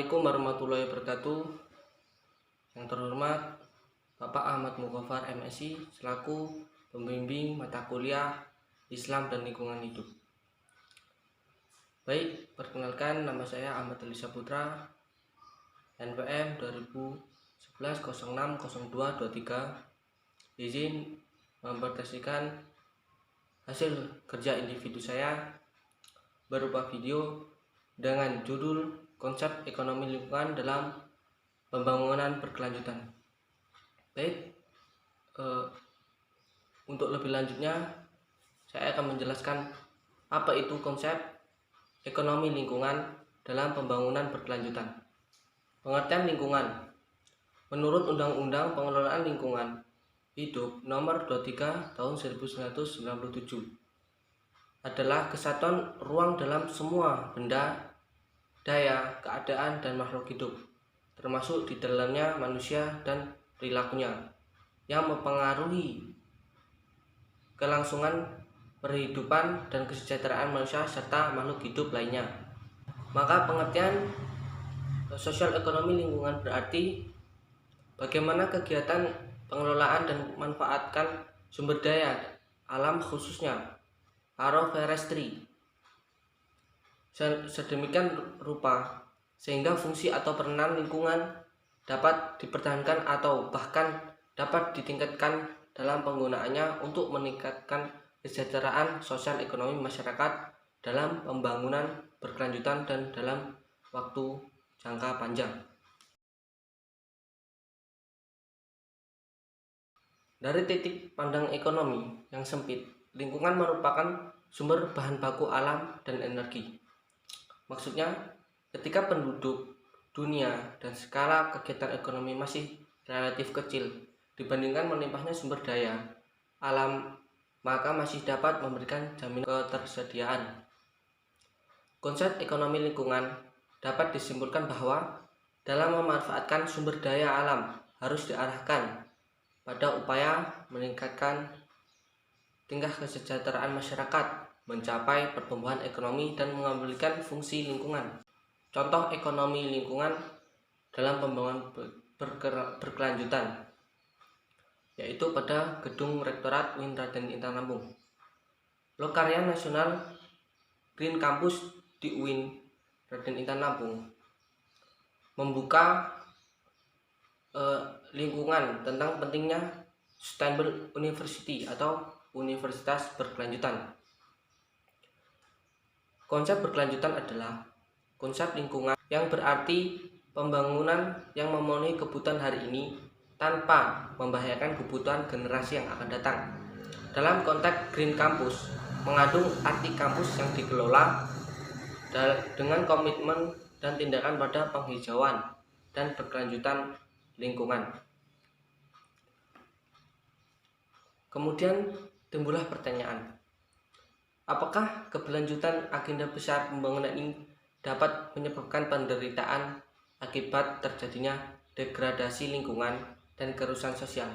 Assalamualaikum warahmatullahi wabarakatuh. Yang terhormat Bapak Ahmad Mughafar MSI selaku pembimbing mata kuliah Islam dan Lingkungan Hidup. Baik, perkenalkan, nama saya Ahmad Elisa Putra, NPM 2011-06-02-23. Izin mempresentasikan hasil kerja individu saya berupa video dengan judul Konsep Ekonomi Lingkungan dalam Pembangunan Berkelanjutan. Baik, untuk lebih lanjutnya saya akan menjelaskan apa itu konsep ekonomi lingkungan dalam pembangunan berkelanjutan. Pengertian lingkungan menurut Undang-Undang Pengelolaan Lingkungan Hidup Nomor 23 Tahun 1997 adalah kesatuan ruang dalam semua benda, daya, keadaan, dan makhluk hidup, termasuk di dalamnya manusia dan perilakunya, yang mempengaruhi kelangsungan perhidupan dan kesejahteraan manusia serta makhluk hidup lainnya. Maka pengertian sosial ekonomi lingkungan berarti bagaimana kegiatan pengelolaan dan memanfaatkan sumber daya alam khususnya agroforestry sedemikian rupa sehingga fungsi atau peranan lingkungan dapat dipertahankan atau bahkan dapat ditingkatkan dalam penggunaannya untuk meningkatkan kesejahteraan sosial ekonomi masyarakat dalam pembangunan berkelanjutan dan dalam waktu jangka panjang. Dari titik pandang ekonomi yang sempit, lingkungan merupakan sumber bahan baku alam dan energi. Maksudnya, ketika penduduk dunia dan skala kegiatan ekonomi masih relatif kecil dibandingkan melimpahnya sumber daya alam, maka masih dapat memberikan jaminan ketersediaan. Konsep ekonomi lingkungan dapat disimpulkan bahwa dalam memanfaatkan sumber daya alam harus diarahkan pada upaya meningkatkan tingkat kesejahteraan masyarakat, mencapai pertumbuhan ekonomi dan mengembalikan fungsi lingkungan. Contoh ekonomi lingkungan dalam pembangunan berkelanjutan yaitu pada Gedung Rektorat UIN Raden Intan Lampung. Lokarya Nasional Green Campus di UIN Raden Intan Lampung membuka lingkungan tentang pentingnya Sustainable University atau Universitas Berkelanjutan. Konsep berkelanjutan adalah konsep lingkungan yang berarti pembangunan yang memenuhi kebutuhan hari ini tanpa membahayakan kebutuhan generasi yang akan datang. Dalam konteks Green Campus mengandung arti kampus yang dikelola dengan komitmen dan tindakan pada penghijauan dan berkelanjutan lingkungan. Kemudian timbullah pertanyaan, apakah keberlanjutan agenda besar pembangunan ini dapat menyebabkan penderitaan akibat terjadinya degradasi lingkungan dan kerusakan sosial?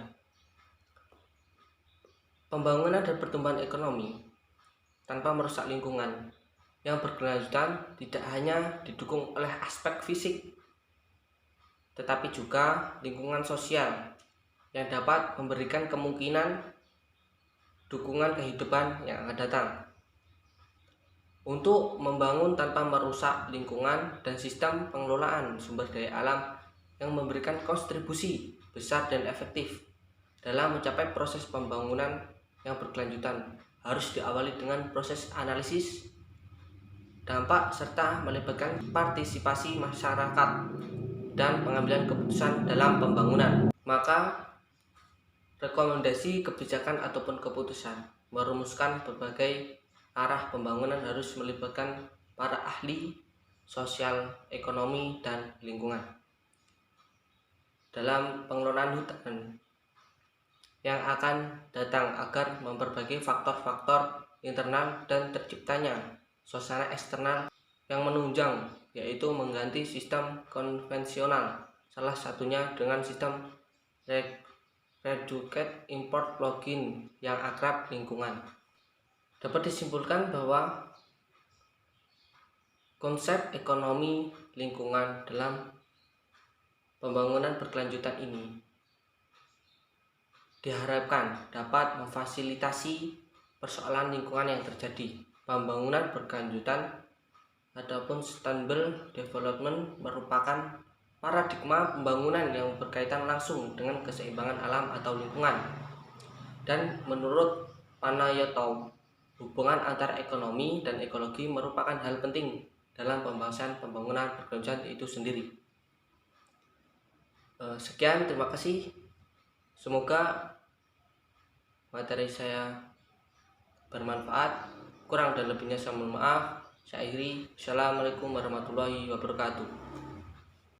Pembangunan dan pertumbuhan ekonomi tanpa merusak lingkungan yang berkelanjutan tidak hanya didukung oleh aspek fisik, tetapi juga lingkungan sosial yang dapat memberikan kemungkinan dukungan kehidupan yang akan datang. Untuk membangun tanpa merusak lingkungan dan sistem pengelolaan sumber daya alam yang memberikan kontribusi besar dan efektif dalam mencapai proses pembangunan yang berkelanjutan harus diawali dengan proses analisis dampak serta melibatkan partisipasi masyarakat dan pengambilan keputusan dalam pembangunan. Maka rekomendasi kebijakan ataupun keputusan merumuskan berbagai arah pembangunan harus melibatkan para ahli sosial, ekonomi, dan lingkungan dalam pengelolaan hutan yang akan datang agar memperbaiki faktor-faktor internal dan terciptanya suasana eksternal yang menunjang, yaitu mengganti sistem konvensional, salah satunya dengan sistem Reduced Import Login yang akrab lingkungan. Dapat disimpulkan bahwa Konsep ekonomi lingkungan dalam pembangunan berkelanjutan ini diharapkan dapat memfasilitasi persoalan lingkungan yang terjadi. Pembangunan berkelanjutan ataupun sustainable development merupakan paradigma pembangunan yang berkaitan langsung dengan keseimbangan alam atau lingkungan. Dan menurut Panayotou, hubungan antar ekonomi dan ekologi merupakan hal penting dalam pembahasan pembangunan berkelanjutan itu sendiri. Sekian, terima kasih. Semoga materi saya bermanfaat. Kurang dan lebihnya saya mohon maaf. Saya akhiri. Assalamualaikum warahmatullahi wabarakatuh.